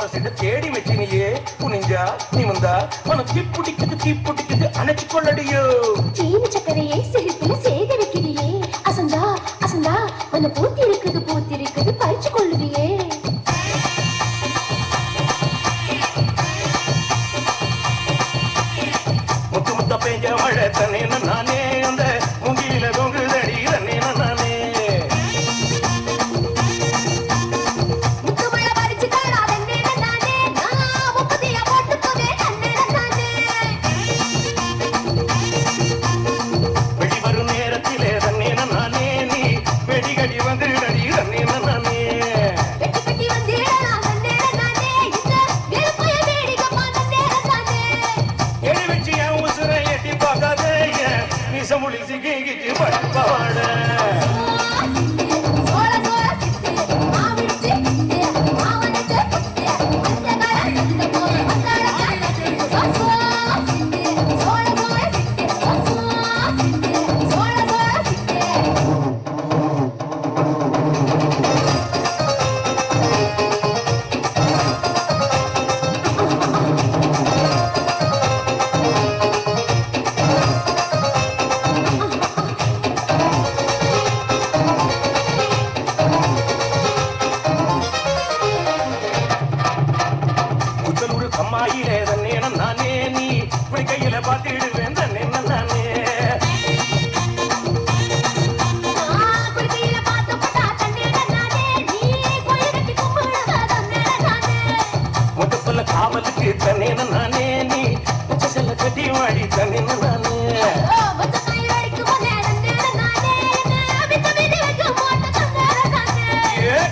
சோரசிட்டு தேடி வச்சினியே குனிஞ்சா நிமிந்தா உனக்கு தீப்பிடிக்குது அணைச்சு கொள்ளடியோ சீனி சக்கரையை சிரிப்புல சேகரிக்கிறியே அசந்தா அசந்தா உன்னை பூத்தி இருக்குது பறிச்சு கொள்ளுவியே முத்து முத்த பெஞ்ச மழை தண்ணே நானே அந்த முங்கில தொங்குதடி தண்ணே நானே வெளிவரும் நேரத்திலே தண்ணே நானே நீ வெடிகடி வந்து அடி தண்ணே நானே எடி வச்சு என் உசுரை எட்டி பார்க்காதே மீசமுடி சிக்கிச்சு படுப்பாட அம்மாயிலே தண்ணே நானே நீ இப்படி கையில பார்த்துடுவேன் தண்ணே நானே முகப்புல காவலுக்கு தண்ணே நானே நீ செல்ல கட்டி வாடி தண்ணே நானே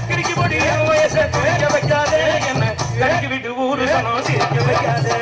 கிரிக்கி போடி வயசை தேட வைக்காதே என்ன கடிக்கு விட்டு ஊரு சனம் சேர்க்க வைக்காதே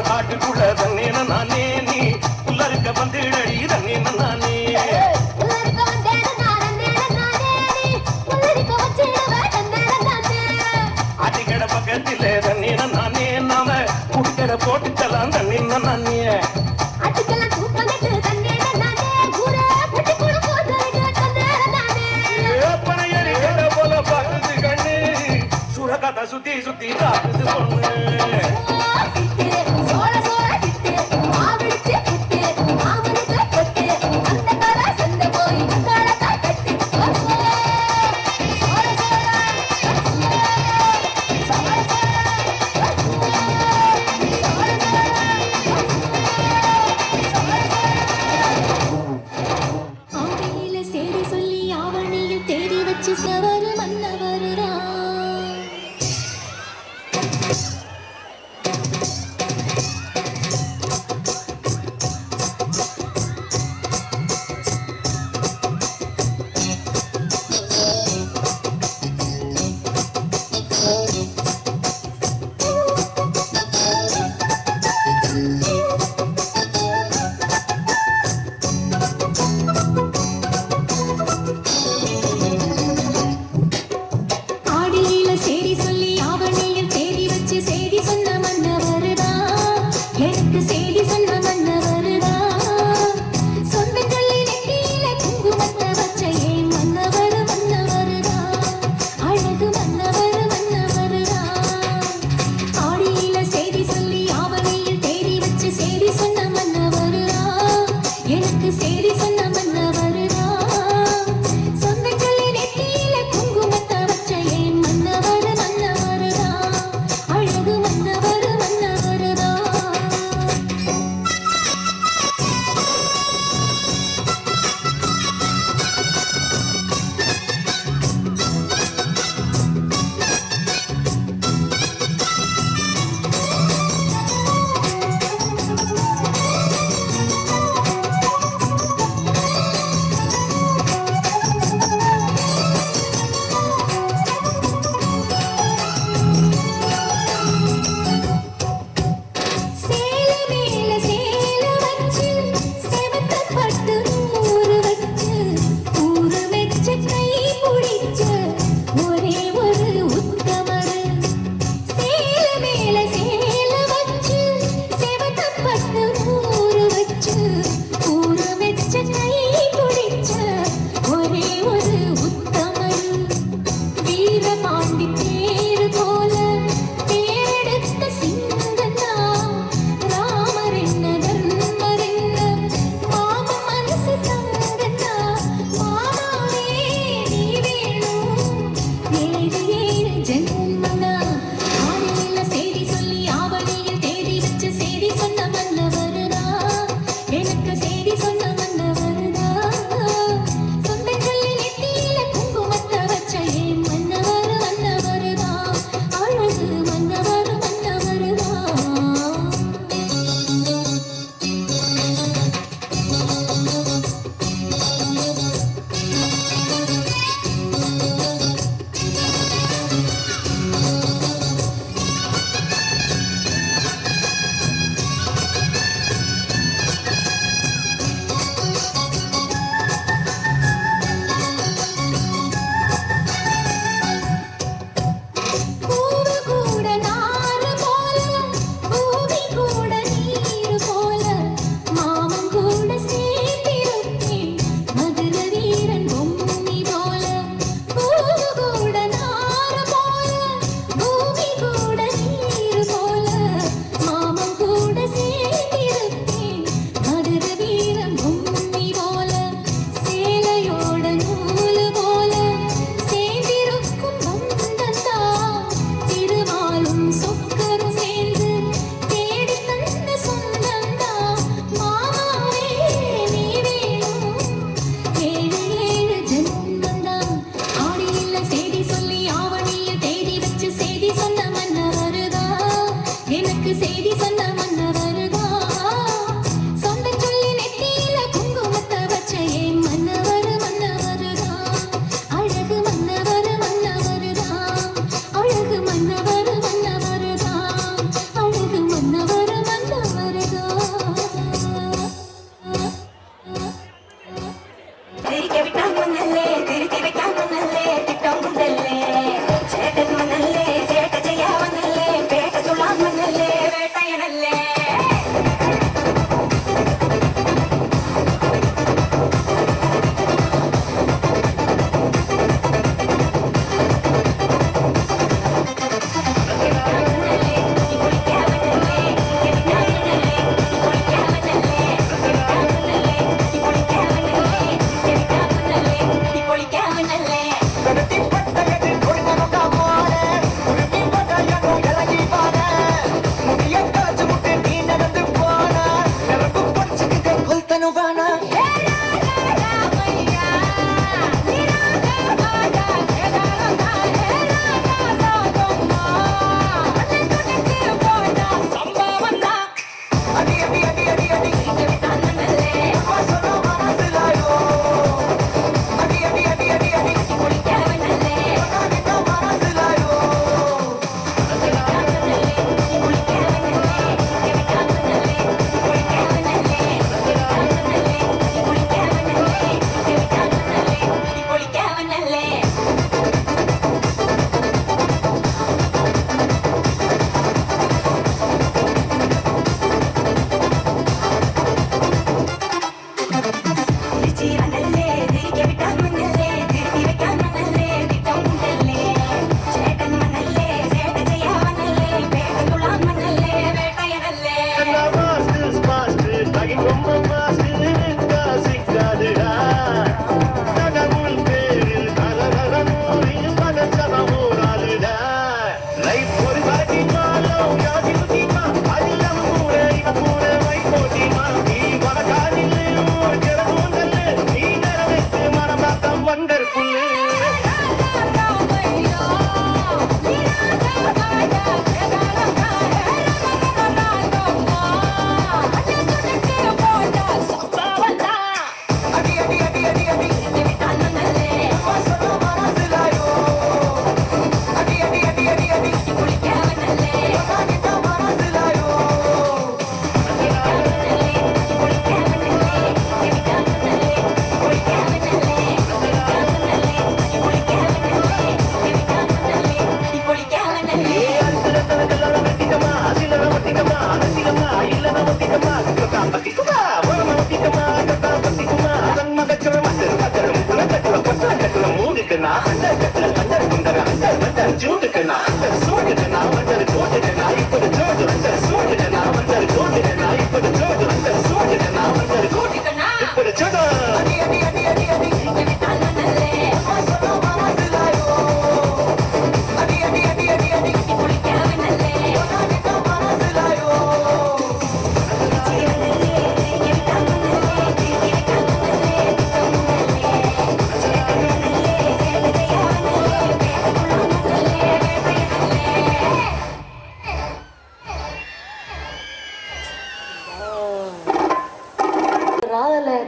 காட்டுக்குள்ள தண்ணே நானே நீ உள்ளருக்க வந்துடடி தண்ணே நானே அடிக்கட பக்கத்தில் தண்ணே நானே நாம குடிக்கட போட்டுக்கலாம் தண்ணே நானே போல பாக்குது கண்ணு சுரகாத்தா சுத்தி சுத்தி காட்டுது பொண்ணு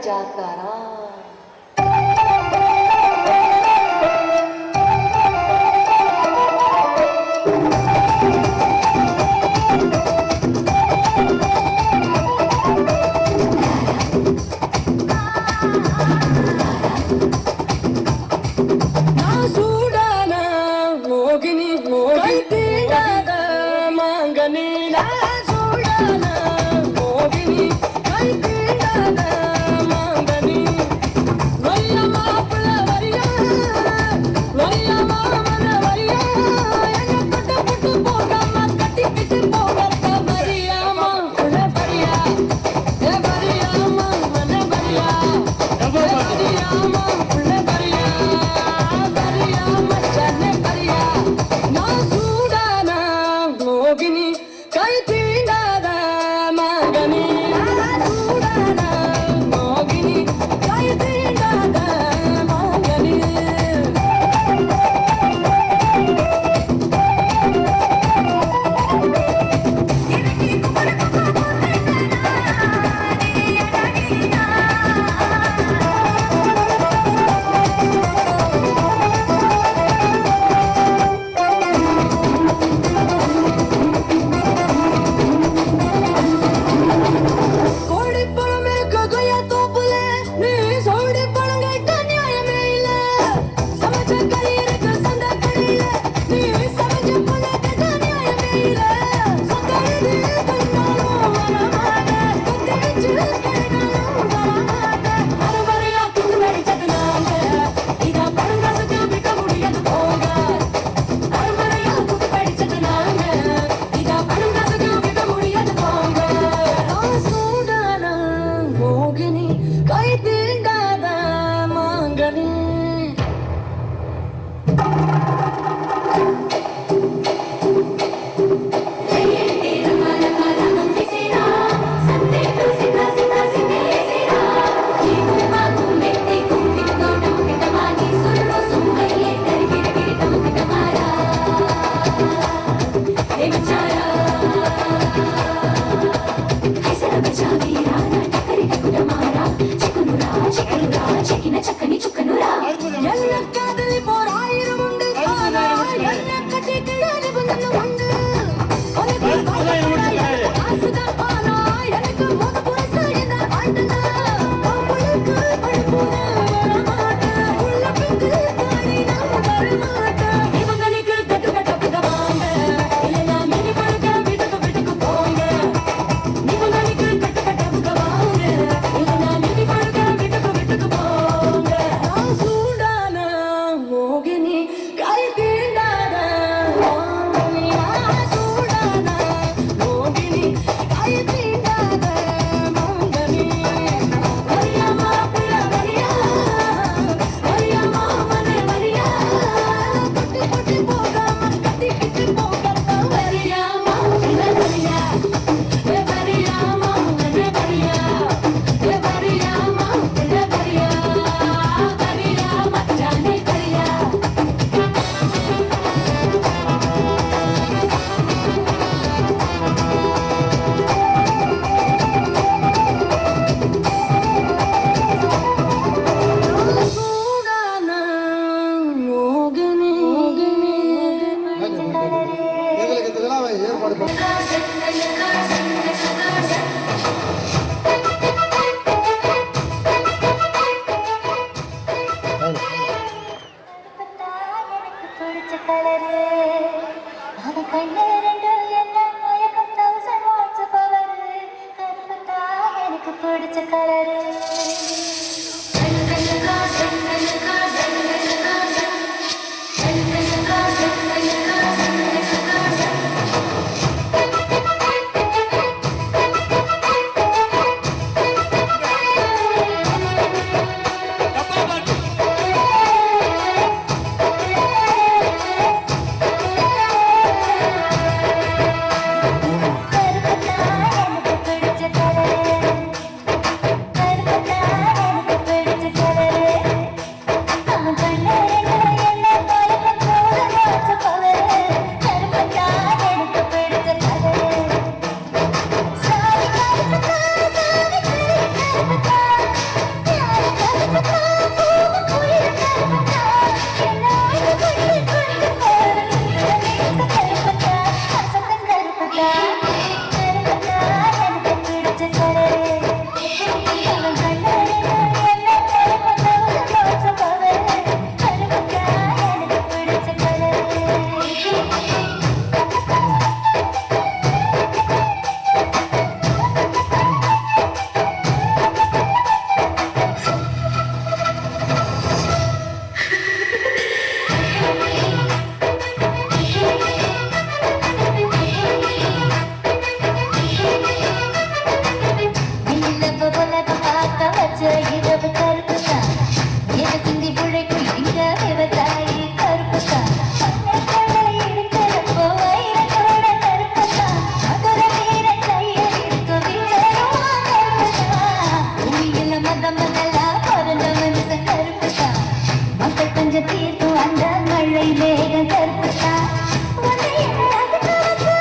जातारा முத முதலா பிறந்த மனுஷன் கருப்புதான் மக்கள் கொஞ்சம் தீர்க்கும் அந்த மழை மேகம் கருப்புதான் உன்னை என்னது கருப்பு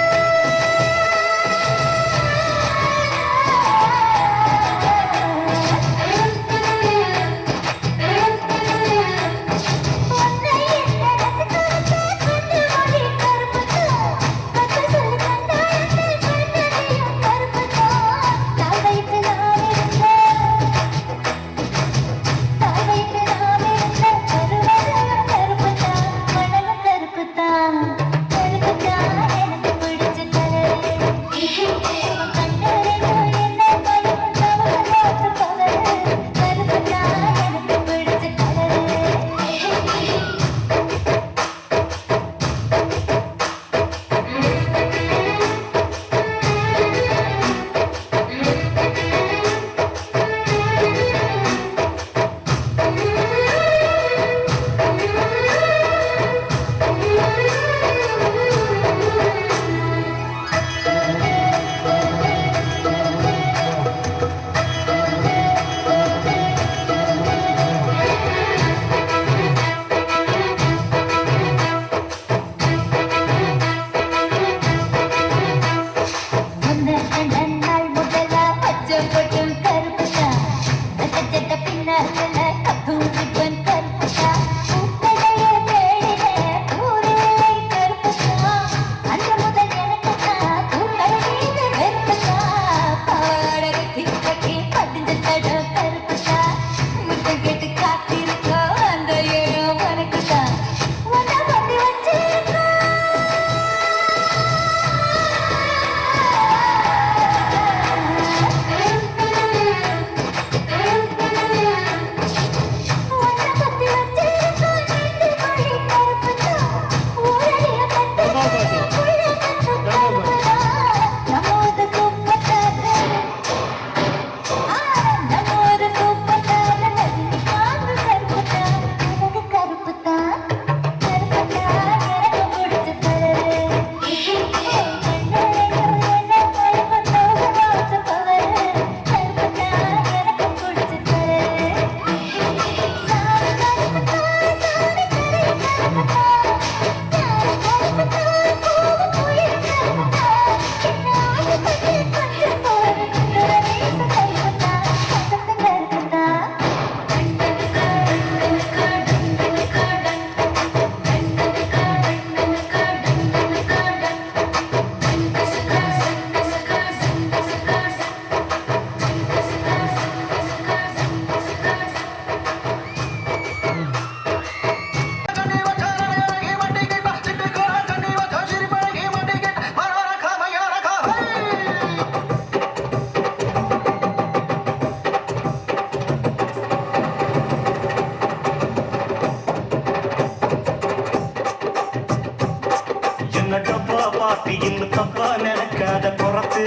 இன்னும் தப்பா நினைக்காத பொறத்து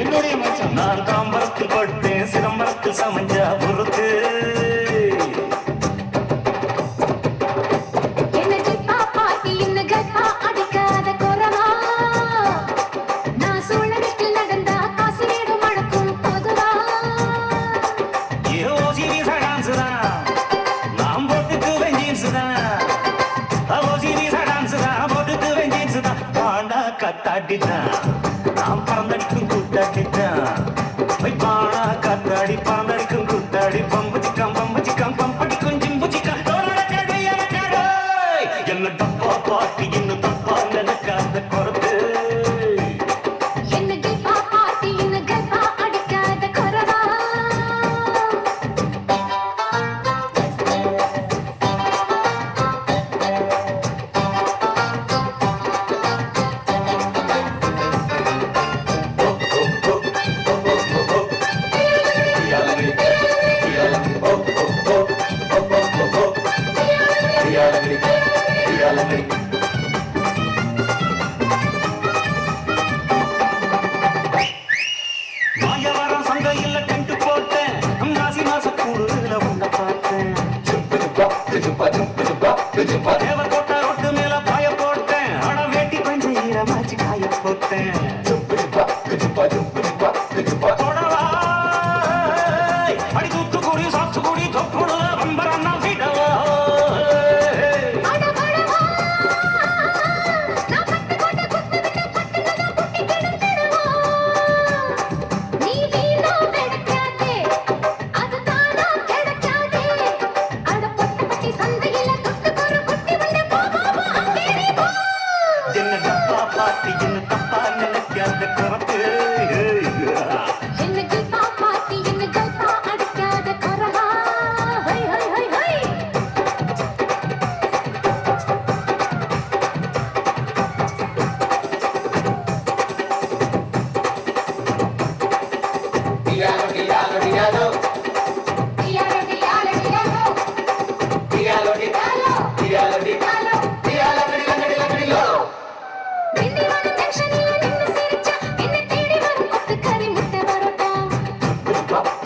என்னுடைய மச்சான் நான் தாம்பரத்தில் பட்டேன் சிதம்பரத்தில் சமஞ்சா பொறுத்து நாம் பறந்தடிக்கும் கூட்டாடிதான் பானா காத்தாடி பறந்தடிக்கும் கூத்தாடி பம்புச்சிக்காம் பம்புச்சிக்காம் பம்படிக்கும் ஜிம்புச்சிக்காம் என்ன தப்பா பாட்டி இன்னும் தப்பா நினைக்காத பொறுத்து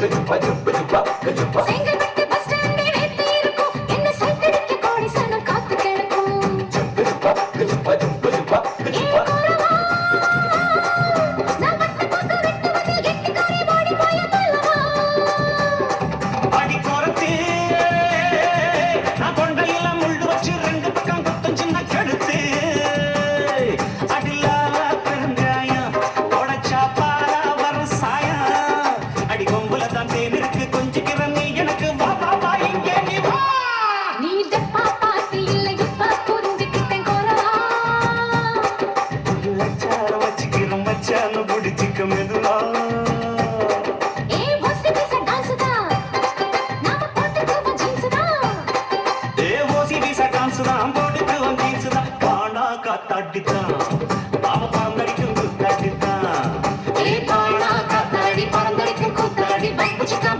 கஜுப்பா ஜுப்பு ஜுப்பா கஜுப்பா செங்கல்பட்டு பஸ் ஸ்டாண்டே வேத்து இருக்கும் என்ன சைத்தடிக்க கோடி சனம் காத்து கிடக்கும் ஜுப்பு ஜுப்பா ஜுப்பு ஜுப்பா கஜுப்பா நான் பட்ட பக்கம் விட்டு வந்து கெட்டிக்காரி ஓடி போய பல்லவா அடி குறத்தி நான் கொண்டையில முள்ளு வச்சு ரெண்டு பக்கம் குத்தம் சின்ன கெடுத்து அடிலால பெருங்காயம் உடைச்சா பாலா வரும் சாயம் அடி கொம்புல தான் தேன் இருக்கு கொஞ்சிக்கிற நீ எனக்கு வா வா வா இங்கே நீ வா நீ தப்பா பார்த்து இல்லை இப்ப புரிஞ்சுக்கிட்டேன் கோரவா லட்சாரம் வச்சுக்கிற மச்சான்னு பிடிச்சிக்க மெதுவா ஏ ஒசி பிச டான்ஸ் தான் நாம போட்டுக்குவ ஜீன்ஸ் தான் ஏ ஓசி வீசா டான்ஸ் தான் போட்டுக்கு வந்தீன்ஸ் தான் காணா காத்தாட்டித்தான் நாம பறந்தடிக்கும் குத்தாட்டித்தான் ஏ பாணா காத்தாடி பறந்தடிக்கும் கூத்தாடி பம்பு சிக்கா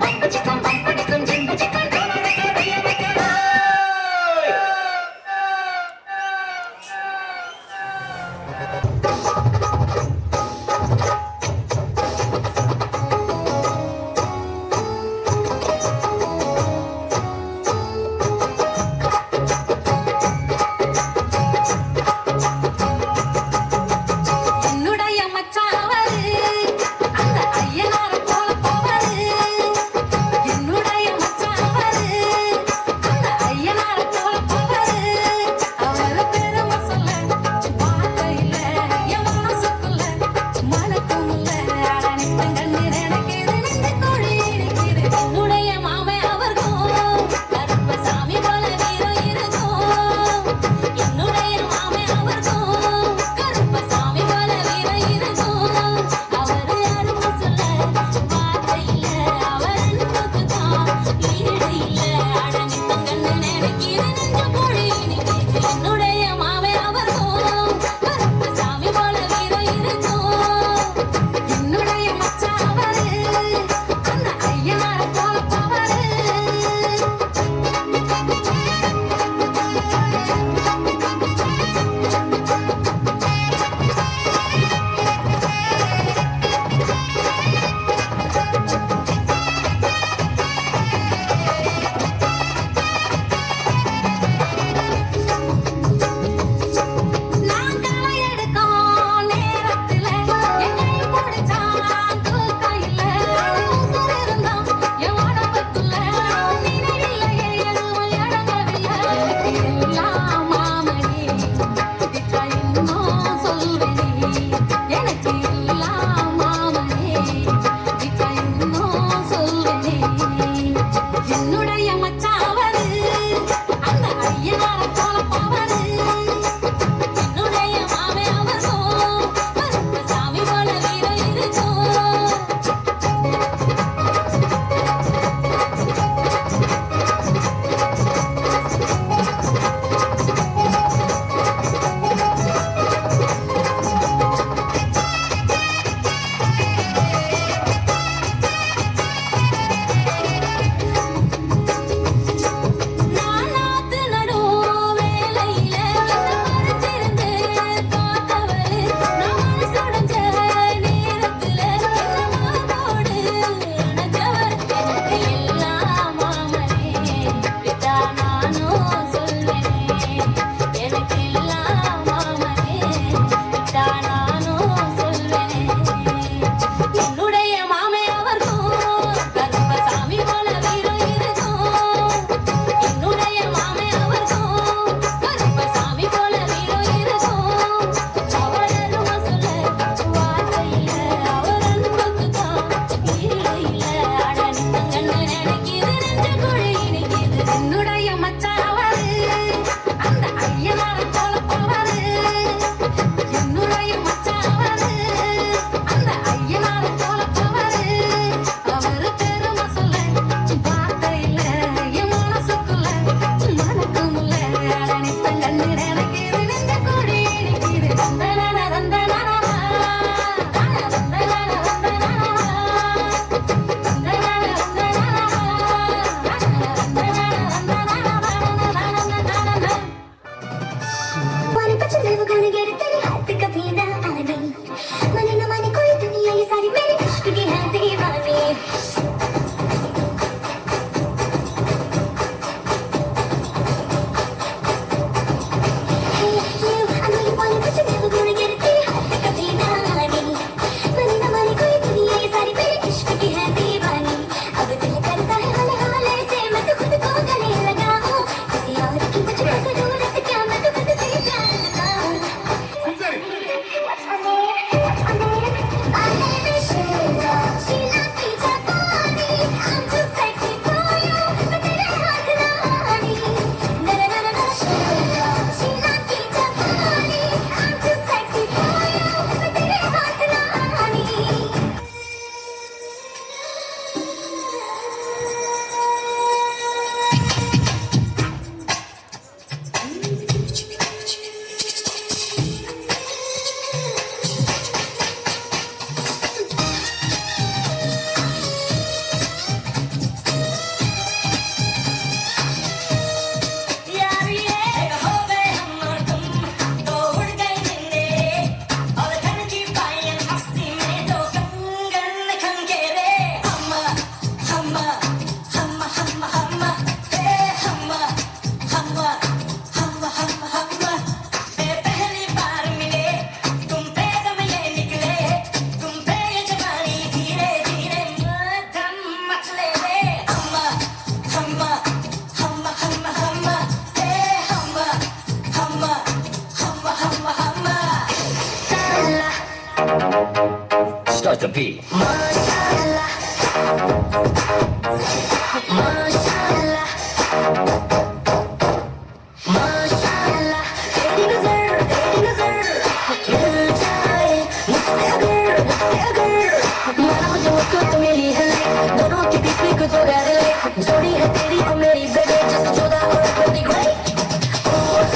भी कुछ हो गया रे जोड़ी है तेरी और मेरी बेटे जिस जोड़ा और बड़ी great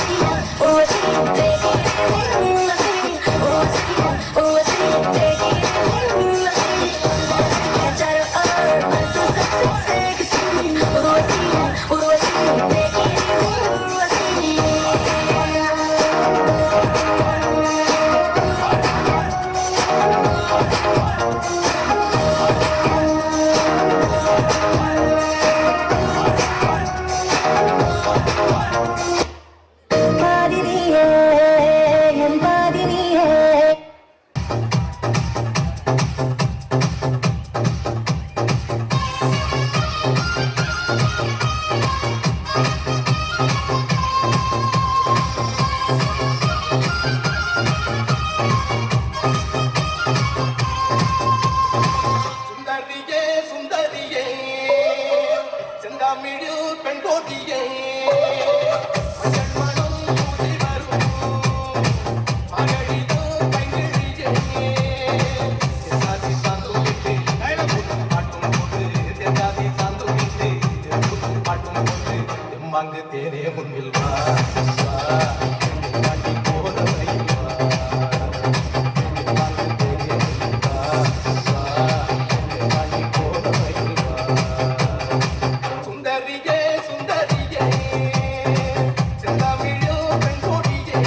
சுந்தரியே சுந்தரியே செந்தாமிழு பெண்கோட்டியே மஞ்சள் மனம் பூசி வரும் மகளிரு பைங்கிழியே தென்காசி சாந்தும் விட்டு பாட்டும் போட்டு தென்காசி சாந்தும் விட்டு பாட்டும் போட்டு எம்மாங்கு தேனே முன்பில் வா காட்டி போத சுந்தரியே சுந்தரியே செந்தாமிழு பெண்கோட்டியே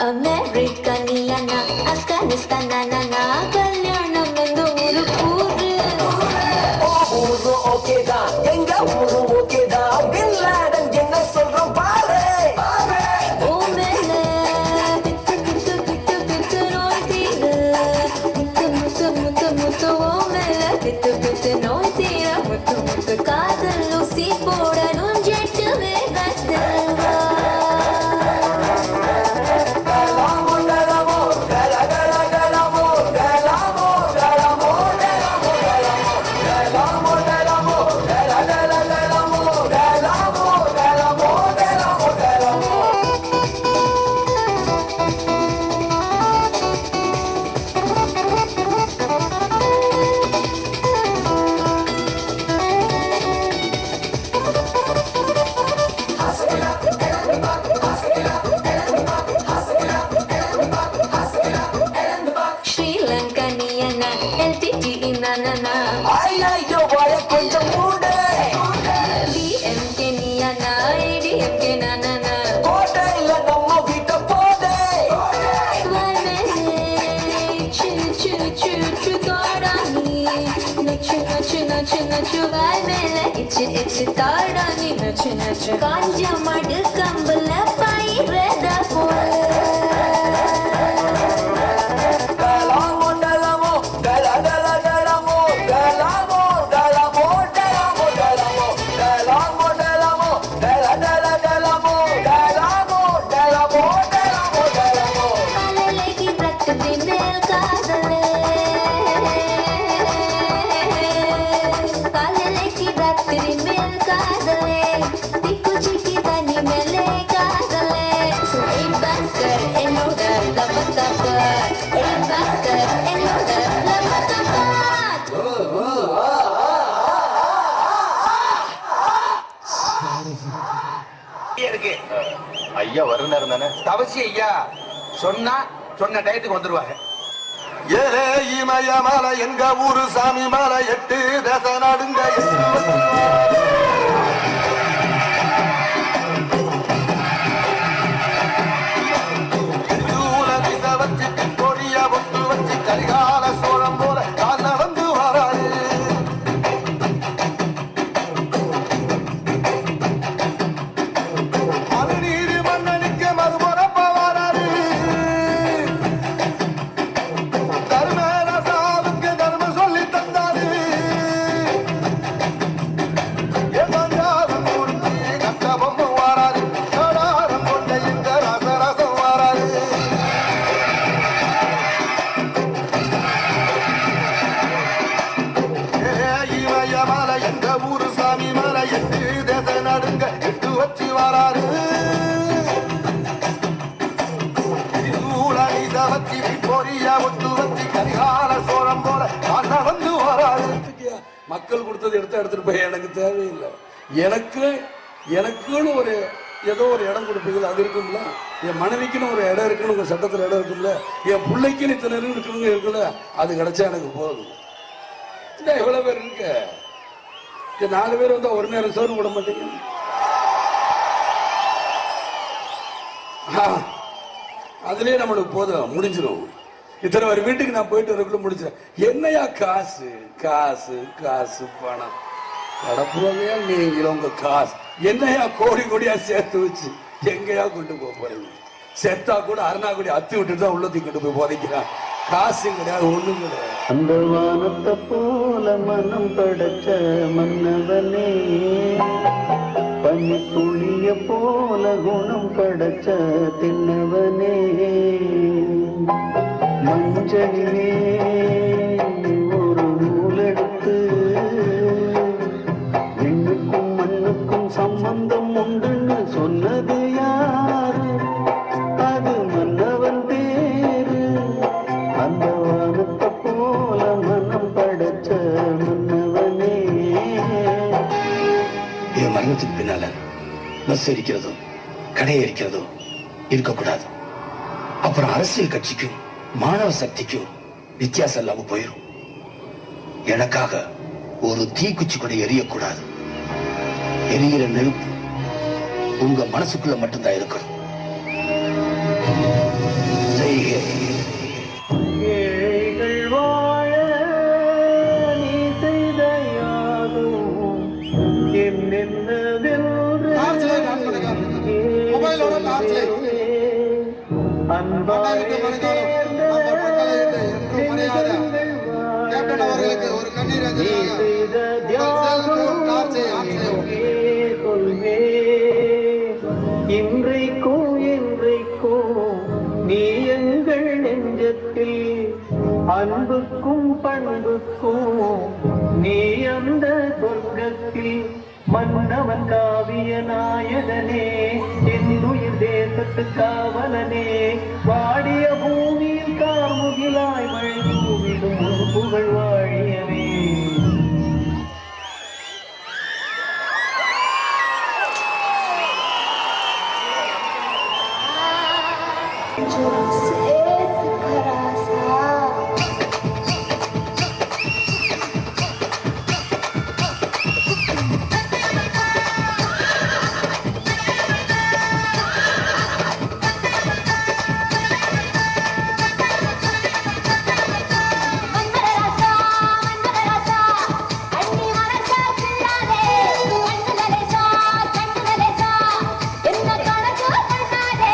அமெரிக்கனியனா ஆப்கானிஸ்தானா கல்யாணம் எந்த ஊரு ஊரு ஊரு ஓகேதான் எங்க ஊரு ஓகேதான் பின் லாடன் என்ன சொல்றோம் பாரு ஓ மேல பித்து பித்து பித்து பித்து நோய் தீர முத்து முத்து முத்து முத்து ஓ மேல பித்து பித்து நோய் தீர முத்து முத்து காதல் ஊசி போடணும் ஜெட்டு வேகத்தில் வா ஸ்ரீலங்கனியனா எல்டிடி இனனா ஐயோ வாய கொஞ்சம் மூடு டிஎம்கே நியனா ஏடிஎம்கே நனனா கோட்டையில நம்ம வீட்ட போதே வனே சு சு சு சு தோடானி நச்சு நச்சு நச்சு நச்சு வாய்மேல இச்சு இச்சு தாடானி நச்சு நச்சு காஞ்ச மடு கம்பல பயிரத போல இருக்கு ஐயா வருணர் தானே? தவசி ஐயா சொன்னா சொன்ன டயத்துக்கு வந்துருவாங்க. ஏலே இமயமலை எங்க ஊரு சாமி மலை 8 தச நடுங்க வச்சு கொடிய ஒட்டு வச்சு கரிகால சோழம் போல கால வந்து வராது. மனுநீர் மன்னனுக்கு மறுபுறப்ப வராது. தர்மராசாவுக்கு தர்மம் சொல்லி தந்தாரு. கஷ்டமும் வராது. கடாரம் கொண்ட இந்த ரசரசம் வராது. மலை எங்க ஊரு சாமி மலை 8 தேச நடுங்க 8 வச்சு வராரு. வச்சு பொரிய ஒட்டு வச்சு கரிகால சோழம் போல வந்து வராரு. மக்கள் கொடுத்தது எடுத்துட்டு போய் எனக்கு தேவையில்லை. எனக்குன்னு ஒரு ஏதோ ஒரு இடம் கொடுப்பீங்களா, அது இருக்கும்ல. என் மனைவிக்குன்னு ஒரு இடம் இருக்குன்னு உங்க சட்டத்தில் இடம் இருக்கும்ல. என் பிள்ளைக்குன்னு இத்தனை இருக்கணுங்க இருக்குல்ல, அது கிடைச்சா எனக்கு போதும். எவ்வளவு பேர் இருக்க, 4 பேர் வந்தா ஒரு நேரம் சோறு விட மாட்டீங்க. அதுலயே நம்மளுக்கு போதும், முடிஞ்சிடும். இத்தனை ஒரு வீட்டுக்கு நான் போயிட்டு வரக்குள்ள முடிச்சிடறேன். என்னையா காசு காசு காசு பணம் கடப்புறவையா நீங்களும் உங்க காசு என்னையா கோடி கோடியா சேர்த்து வச்சு எங்கயா கொண்டு போறீங்க? செத்தா கூட அருணாக்குடி அத்தி விட்டு தான் உள்ளத்தையும் கொண்டு போய் போதைக்கிறான். காசு கிடையாது, ஒண்ணும் கிடையாது. அந்த வானத்தை போல மனம் படைச்ச மன்னவனே, பனி துளிய போல குணம் படைச்ச தின்னவனே, மஞ்சளிலே ஒரு நூலெடுத்து விண்ணுக்கும் மண்ணுக்கும் சம்பந்தம் உண்டுன்னு சொன்னது யாரு? அது மன்னவன் பேரு. அந்த வானத்தை போல மனம் படைச்ச மன்னவனே. என் மண்ணு தூரத்துக்கு பின்னால பஸ் எரிக்கிறதோ கடை எரிக்கிறதோ இருக்கக்கூடாது. அப்புறம் அரசியல் கட்சிக்கும் மாணவ சக்திக்கும் வித்தியாசம் இல்லாம போயிடும். எனக்காக ஒரு தீக்குச்சி கூட எரியக்கூடாது. எரியிற நெருப்பு உங்க மனசுக்குள்ள மட்டும்தான் இருக்கணும். ஏழைகள் வாழ நீ செய்த யாதும் என்னென்னவென்று அன்பாய் சேர்ந்த அவர்களுக்கு ஒரு கண்ணீர் நீ செய்த தியாகம் சொல்வே இன்றைக்கும் என்றைக்கும் நீ எங்கள் நெஞ்சத்தில் அன்புக்கும் பண்புக்கும் நீ அந்த சொர்க்கத்தில் மன்னவன் காவிய நாயகனே என்னுயிர் தேசத்து காவலனே வாடிய பூமியில் கார்முகிலாய் மழை தூவிடும் ஒரு புகழ் வாழியவே. என்ன கணக்கு பண்ணாதே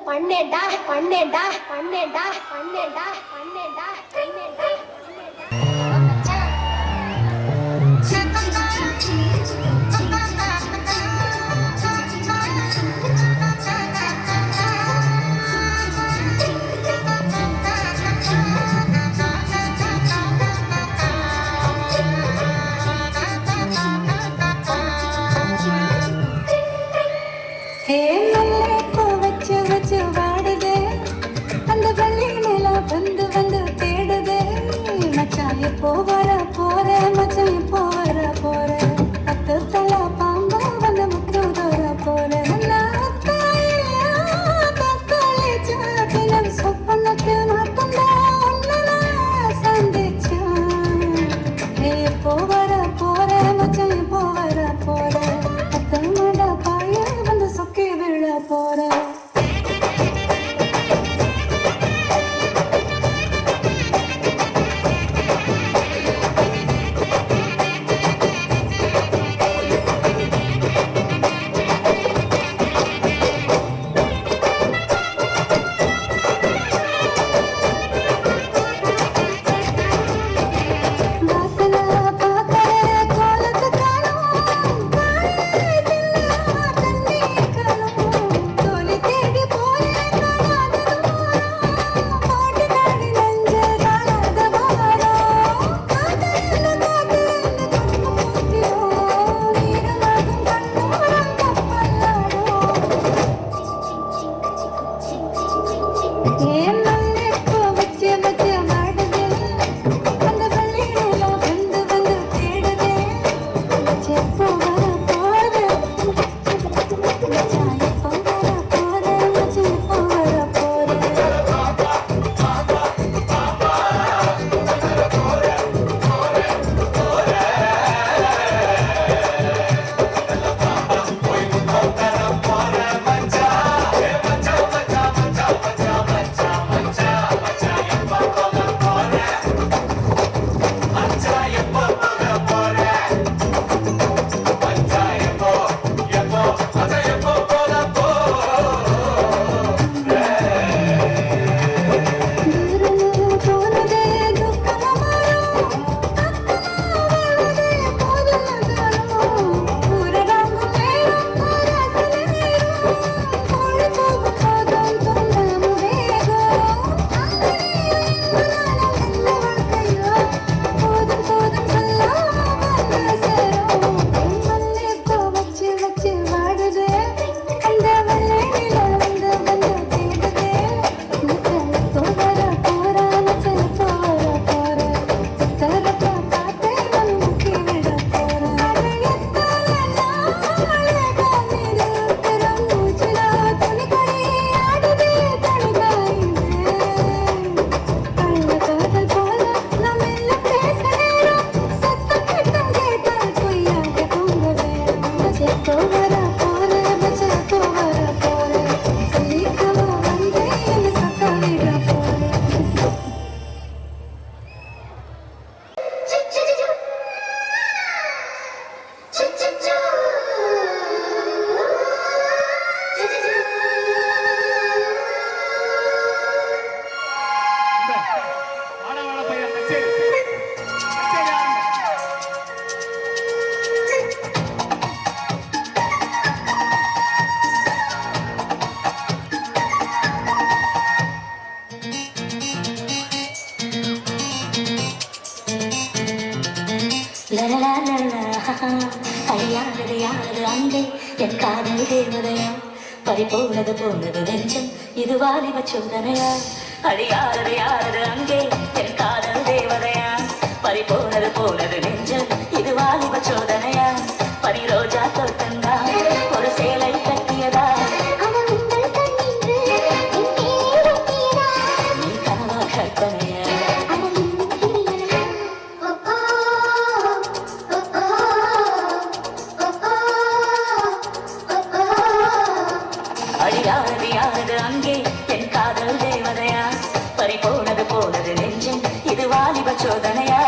பண்ணேண்டா பண்ணேண்டா பண்ணேண்டா பண்ணேண்டா பண்ணேண்டா பண்ணேண்டா அழியாதது யாரது அங்கே என் காதல் தேவதையா பறிபோனது போனது நெஞ்சம் இது வாலிப சோதனையா அழியாதது யாரது அங்கே என் காதல் தேவதையா பறிபோனது போனது நெஞ்சம் இது வாலிப சோதனையா பனி ரோஜா தோட்டந்தா ஒரு சேலை கட்டியதா நீ கனவா கற்பனையா அழியாதது யாரது அங்கே என் காதல் தேவதையா பறிபோனது போனது நெஞ்சம் இது வாலிப சோதனையா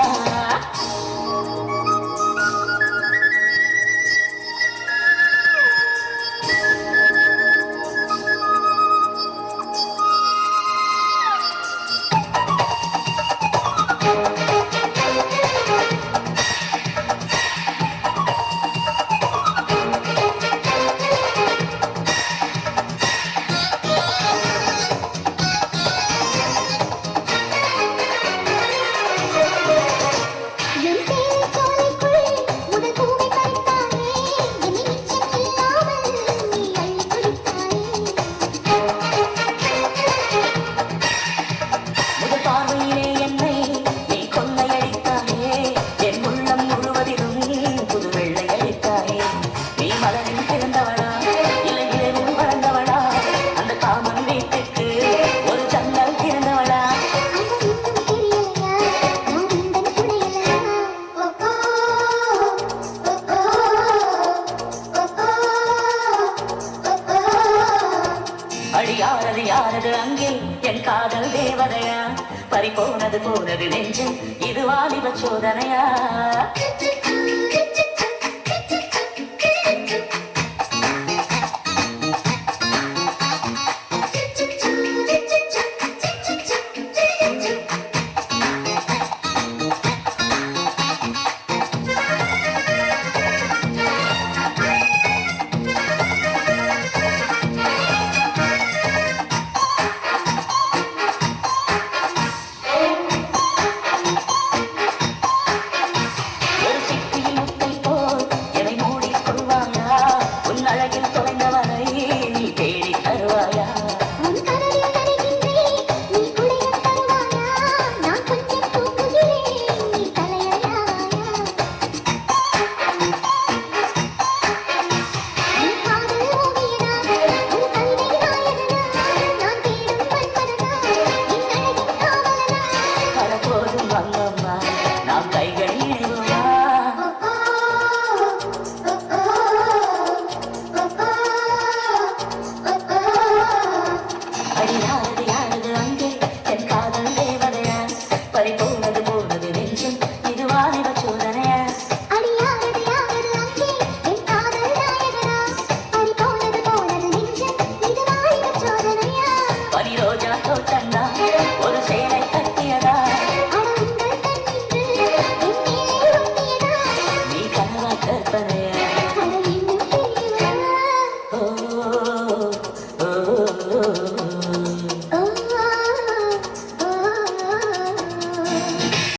யாரது அங்கே என் காதல் தேவதையா பறிபோனது போனது நெஞ்சம் இது வாலிப சோதனையா ஒரு சிப்பியில் முட்டை போல் எவை மூடிக் கொள்வாயா உன் அழகில் தொலைந்தவனை நீ தேடி தருவாயா உன் கனவில் நனைகின்றேன் நீ குளிர் தருவாயா நான் கொஞ்சம் தூக்குகிறேன் நீ தலையையாவாயா நீ காதல் ஓவியனா உன் கவிதை நாயகனா நான் தேடும் பண்பதனா என் அழகின் காவலனா பலபோதும் வங்கம்மா நாம் கைகள் இணைவோமா அடி யாரது யாரது அங்கே என் காதல் தேவதையா பறிபோனது போனது நெஞ்சம் இது வாலிப சோதனையா அடியாரது யாரது அங்கே என் காதல் நாயகனா பறிபோனது போனது நெஞ்சம் இது வாலிப சோதனையா பனி ரோஜா தோட்டந்தா